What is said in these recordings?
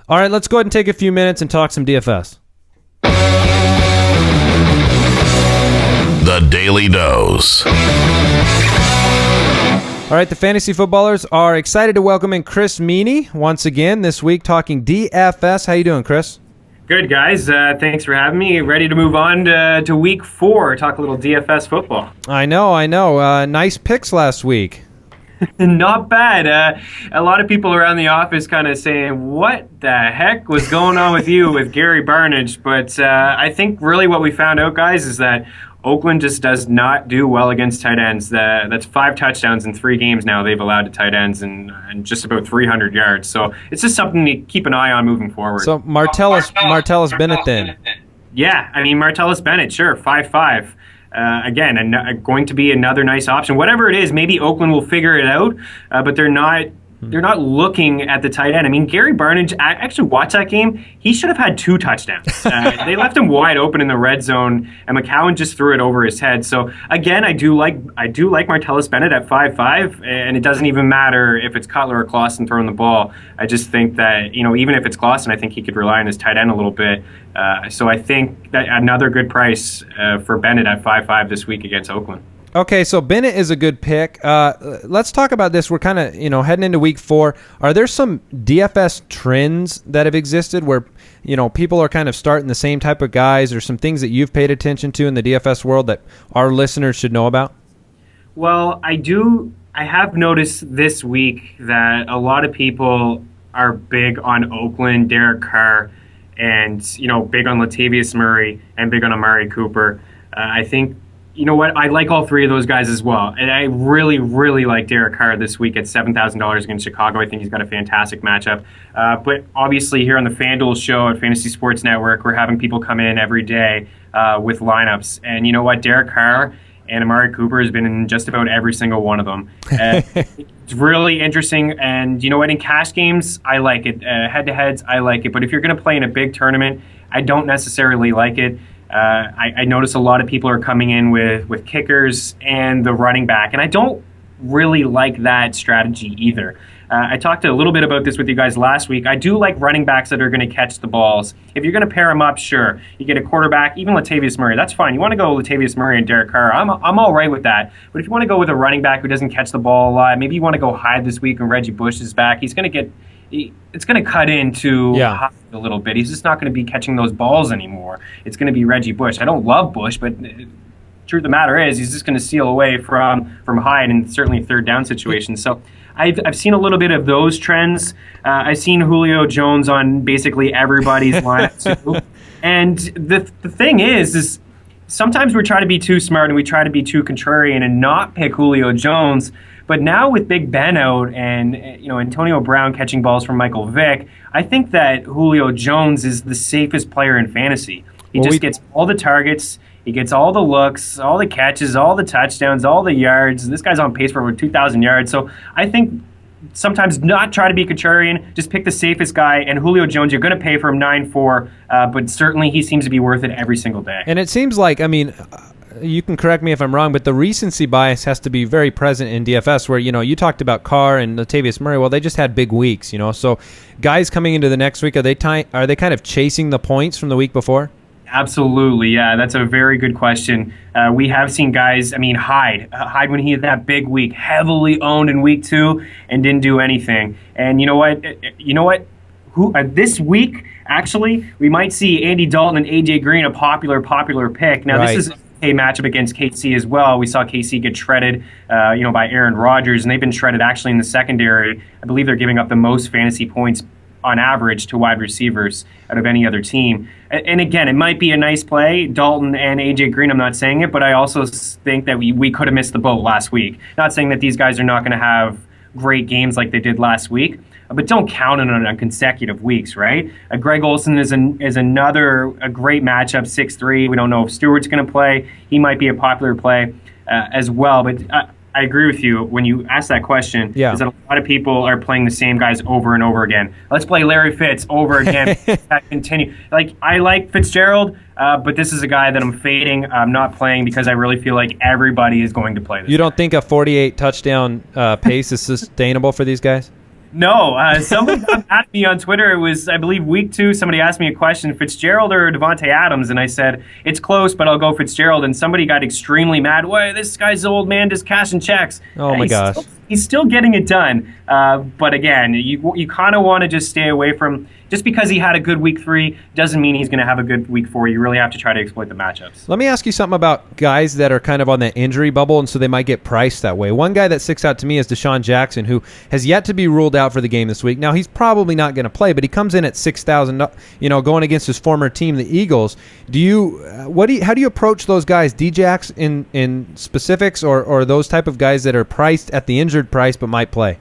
All right, let's go ahead and take a few minutes and talk some DFS. The Daily Dose. All right, the fantasy footballers are excited to welcome in Chris Meaney once again this week talking DFS. How you doing, Chris? Good, guys. Thanks for having me. Ready to move on to week 4, talk a little DFS football. I know. Nice picks last week. Not bad. A lot of people around the office kind of saying, what the heck was going on with you with Gary Barnidge? But I think really what we found out, guys, is that Oakland just does not do well against tight ends. That's 5 touchdowns in 3 games now they've allowed to tight ends and just about 300 yards. So it's just something to keep an eye on moving forward. So Martellus Bennett then. Yeah, I mean, Martellus Bennett, sure, 5'5". Again, going to be another nice option. Whatever it is, maybe Oakland will figure it out, but they're not looking at the tight end. I mean, Gary Barnidge, I actually watched that game. He should have had 2 touchdowns. They left him wide open in the red zone, and McCown just threw it over his head. So again, I do like Martellus Bennett at 5'5", and it doesn't even matter if it's Cutler or Clausen throwing the ball. I just think that, even if it's Clausen, I think he could rely on his tight end a little bit. So I think that another good price for Bennett at 5'5" this week against Oakland. Okay, so Bennett is a good pick. Let's talk about this. We're kind of, heading into week 4. Are there some DFS trends that have existed where, people are kind of starting the same type of guys, or some things that you've paid attention to in the DFS world that our listeners should know about? Well, I have noticed this week that a lot of people are big on Oakland, Derek Carr, and, big on Latavius Murray and big on Amari Cooper. I think, you know what? I like all 3 of those guys as well. And I really, really like Derek Carr this week at $7,000 against Chicago. I think he's got a fantastic matchup. But obviously here on the FanDuel show at Fantasy Sports Network, we're having people come in every day with lineups. And you know what? Derek Carr and Amari Cooper has been in just about every single one of them. It's really interesting. And you know what? In cash games, I like it. Head-to-heads, I like it. But if you're going to play in a big tournament, I don't necessarily like it. I notice a lot of people are coming in with kickers and the running back, and I don't really like that strategy either. I talked a little bit about this with you guys last week. I do like running backs that are going to catch the balls. If you're going to pair them up, sure. You get a quarterback, even Latavius Murray, that's fine. You want to go Latavius Murray and Derek Carr, I'm all right with that. But if you want to go with a running back who doesn't catch the ball a lot, maybe you want to go Hyde this week and Reggie Bush is back. It's going to cut into Hyde a little bit. He's just not going to be catching those balls anymore. It's going to be Reggie Bush. I don't love Bush, but truth of the matter is he's just going to steal away from Hyde and certainly third down situations. So I've seen a little bit of those trends. I've seen Julio Jones on basically everybody's lineup too. And the thing is sometimes we try to be too smart and we try to be too contrarian and not pick Julio Jones. But now with Big Ben out and Antonio Brown catching balls from Michael Vick, I think that Julio Jones is the safest player in fantasy. He gets all the targets, he gets all the looks, all the catches, all the touchdowns, all the yards. This guy's on pace for over 2,000 yards. So I think sometimes not try to be contrarian, just pick the safest guy. And Julio Jones, you're going to pay for him 9-4, but certainly he seems to be worth it every single day. And it seems like, you can correct me if I'm wrong, but the recency bias has to be very present in DFS where, you talked about Carr and Latavius Murray. Well, they just had big weeks, so guys coming into the next week, are they kind of chasing the points from the week before? Absolutely, yeah. That's a very good question. We have seen guys, Hyde when he had that big week, heavily owned in week 2 and didn't do anything. And you know what? This week, actually, we might see Andy Dalton and A.J. Green, a popular pick. Now, This is a matchup against KC as well. We saw KC get shredded, by Aaron Rodgers, and they've been shredded actually in the secondary. I believe they're giving up the most fantasy points on average to wide receivers out of any other team. And again, it might be a nice play, Dalton and A.J. Green, I'm not saying it, but I also think that we could have missed the boat last week. Not saying that these guys are not going to have great games like they did last week, but don't count on consecutive weeks, right? Greg Olsen is another great matchup, 6'3". We don't know if Stewart's going to play. He might be a popular play as well, but I agree with you when you ask that question, is that a lot of people are playing the same guys over and over again. Let's play Larry Fitz over again. Continue. I like Fitzgerald, but this is a guy that I'm fading. I'm not playing because I really feel like everybody is going to play this. You don't think a 48 touchdown pace is sustainable for these guys? No, somebody got at me on Twitter. It was, I believe, week 2. Somebody asked me a question, Fitzgerald or Devontae Adams, and I said, it's close, but I'll go Fitzgerald. And somebody got extremely mad. Why, this guy's old man just cashing checks. Oh, my gosh. He's still getting it done. But again, you kind of want to just stay away from, just because he had a good week 3 doesn't mean he's going to have a good week 4. You really have to try to exploit the matchups. Let me ask you something about guys that are kind of on that injury bubble, and so they might get priced that way. One guy that sticks out to me is DeSean Jackson, who has yet to be ruled out for the game this week. Now, he's probably not going to play, but he comes in at $6,000, going against his former team, the Eagles. How do you approach those guys? D-Jacks in specifics, or those type of guys that are priced at the injured price but might play?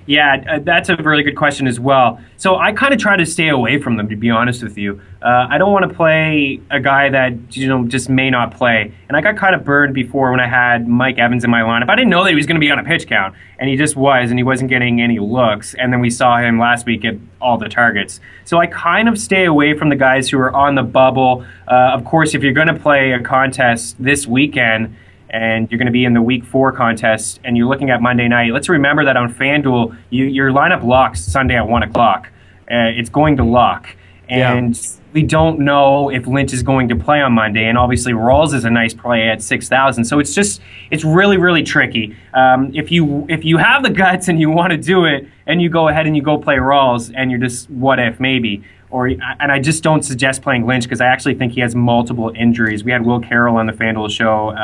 Yeah, that's a really good question as well. So I kind of try to stay away from them, to be honest with you. I don't want to play a guy that just may not play. And I got kind of burned before when I had Mike Evans in my lineup. I didn't know that he was going to be on a pitch count, and he just was, and he wasn't getting any looks. And then we saw him last week get all the targets. So I kind of stay away from the guys who are on the bubble. Of course, if you're going to play a contest this weekend, and you're going to be in the Week 4 contest, and you're looking at Monday night, let's remember that on FanDuel, your lineup locks Sunday at 1 o'clock. It's going to lock. And we don't know if Lynch is going to play on Monday, and obviously Rawls is a nice play at 6,000. So it's really, really tricky. If you have the guts and you want to do it, and you go ahead and you go play Rawls, and you're just, what if, maybe. And I just don't suggest playing Lynch because I actually think he has multiple injuries. We had Will Carroll on the FanDuel show,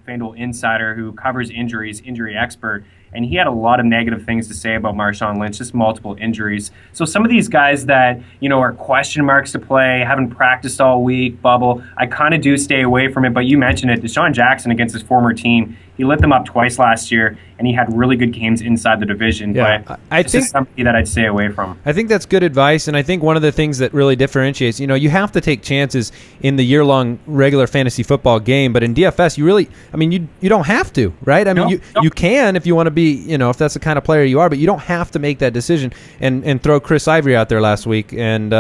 FanDuel Insider, who covers injuries, injury expert, and he had a lot of negative things to say about Marshawn Lynch, just multiple injuries. So some of these guys that, are question marks to play, haven't practiced all week, bubble, I kind of do stay away from it. But you mentioned it, DeSean Jackson against his former team, he lit them up twice last year, and he had really good games inside the division. Yeah, but I think somebody that I'd stay away from. I think that's good advice, and I think one of the things that really differentiates, you have to take chances in the year-long regular fantasy football game, but in DFS, you don't have to, right? You can if you want to be, if that's the kind of player you are, but you don't have to make that decision and throw Chris Ivory out there last week and,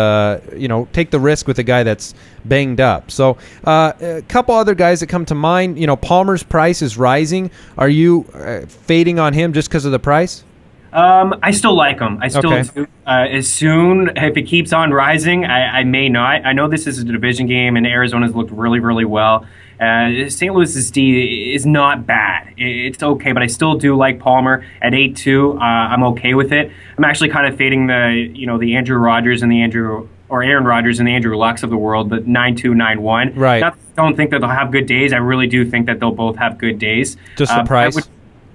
take the risk with a guy that's banged up. So a couple other guys that come to mind, Palmer's price is rising. Are you fading on him just because of the price? I still like him. I still do. If it keeps on rising, I may not. I know this is a division game, and Arizona's looked really, really well. St. Louis's D is not bad. It's okay, but I still do like Palmer at 8-2. I'm okay with it. I'm actually kind of fading the Andrew Rodgers and Aaron Rodgers and the Andrew Lucks of the world, but 9-2, 9-1. Right. I don't think that they'll have good days. I really do think that they'll both have good days. Just the price?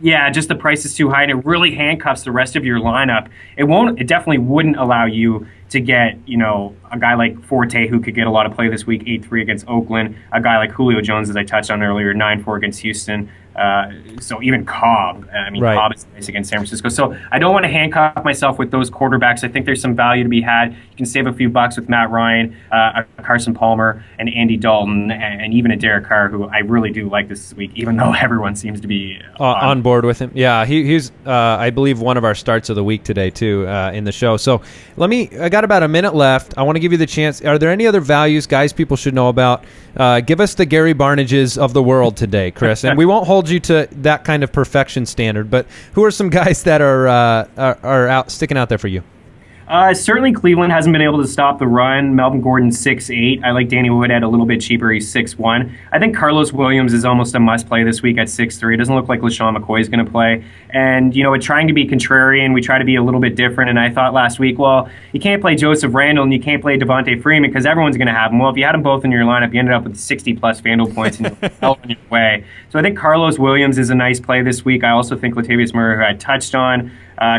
Just the price is too high, and it really handcuffs the rest of your lineup. It definitely wouldn't allow you to get, a guy like Forte, who could get a lot of play this week, 8-3 against Oakland. A guy like Julio Jones, as I touched on earlier, 9-4 against Houston. So even Cobb, right. Cobb is nice against San Francisco. So I don't want to handcuff myself with those quarterbacks. I think there's some value to be had. You can save a few bucks with Matt Ryan, Carson Palmer, and Andy Dalton, and even a Derek Carr, who I really do like this week, even though everyone seems to be on board with him. Yeah, he's I believe one of our starts of the week today too in the show. So I got about a minute left. I want to give you the chance. Are there any other values, guys, people should know about? Give us the Gary Barnages of the world today, Chris, and we won't hold you to that kind of perfection standard, but who are some guys that are out sticking out there for you? Certainly Cleveland hasn't been able to stop the run. Melvin Gordon 6'8". I like Danny Woodhead a little bit cheaper. He's 6'1". I think Karlos Williams is almost a must-play this week at 6'3". It doesn't look like LeSean McCoy is going to play. And, trying to be contrarian, we try to be a little bit different. And I thought last week, well, you can't play Joseph Randle and you can't play Devontae Freeman because everyone's going to have them. Well, if you had them both in your lineup, you ended up with 60-plus FanDuel points and you're well on your way. So I think Karlos Williams is a nice play this week. I also think Latavius Murray, who I touched on.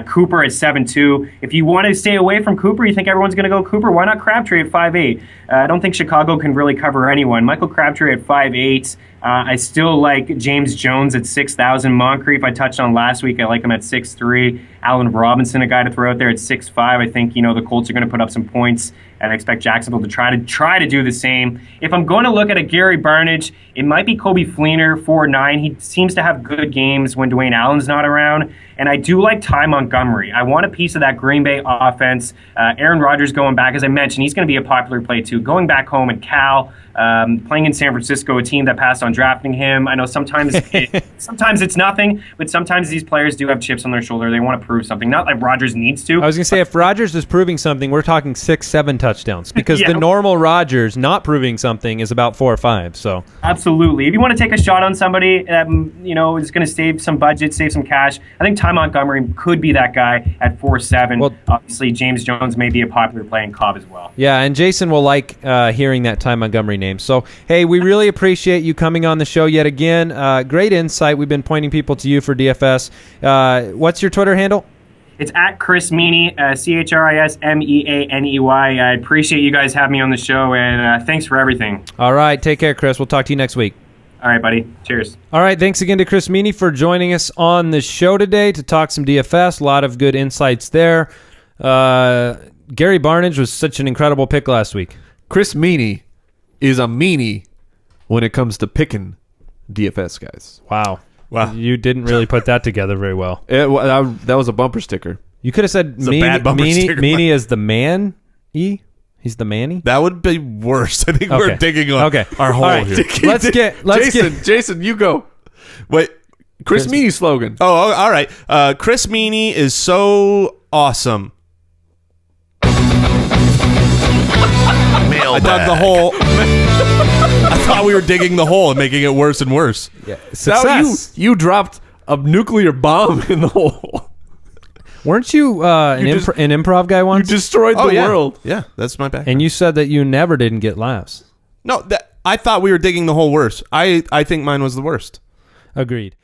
Cooper at 7-2. If you want to stay away from Cooper, you think everyone's going to go Cooper, why not Crabtree at 5'8"? I don't think Chicago can really cover anyone. Michael Crabtree at 5'8". I still like James Jones at 6,000. Moncrief I touched on last week. I like him at 6'3". Allen Robinson, a guy to throw out there at 6'5". I think, the Colts are going to put up some points, and I expect Jacksonville to try to do the same. If I'm going to look at a Gary Barnage, it might be Coby Fleener, 4'9". He seems to have good games when Dwayne Allen's not around. And I do like Ty Montgomery. I want a piece of that Green Bay offense. Aaron Rodgers going back, as I mentioned, he's going to be a popular play too. Going back home at Cal, playing in San Francisco, a team that passed on drafting him. I know sometimes sometimes it's nothing, but sometimes these players do have chips on their shoulder. They want to prove something. Not like Rodgers needs to. I was going to say, if Rodgers is proving something, we're talking 6-7 touchdowns, because the normal Rodgers not proving something is about 4 or 5. So absolutely, if you want to take a shot on somebody that is going to save some budget, save some cash, I think Ty Montgomery could be that guy at 4-7. Well, obviously, James Jones may be a popular play in Cobb as well. Yeah, and Jason will like hearing that Ty Montgomery name. So, hey, we really appreciate you coming on the show yet again. Great insight. We've been pointing people to you for DFS. What's your Twitter handle? It's at Chris Meaney, ChrisMeaney. I appreciate you guys having me on the show, and thanks for everything. All right, take care, Chris. We'll talk to you next week. All right, buddy. Cheers. All right, thanks again to Chris Meaney for joining us on the show today to talk some DFS. A lot of good insights there. Gary Barnidge was such an incredible pick last week. Chris Meaney is a meanie when it comes to picking DFS guys. Wow. You didn't really put that together very well. That was a bumper sticker. You could have said Meaney is the man. He's the Manny? That would be worse. I think we're digging on our hole here. Jason, you go. Wait, Chris Meaney slogan. Oh, all right. Chris Meaney is so awesome. I dug the hole. I thought we were digging the hole and making it worse and worse. Yeah. Success. You dropped a nuclear bomb in the hole. Weren't you an improv guy once? You destroyed the world. Yeah, that's my background. And you said that you never didn't get laughs. No, I thought we were digging the hole worse. I think mine was the worst. Agreed.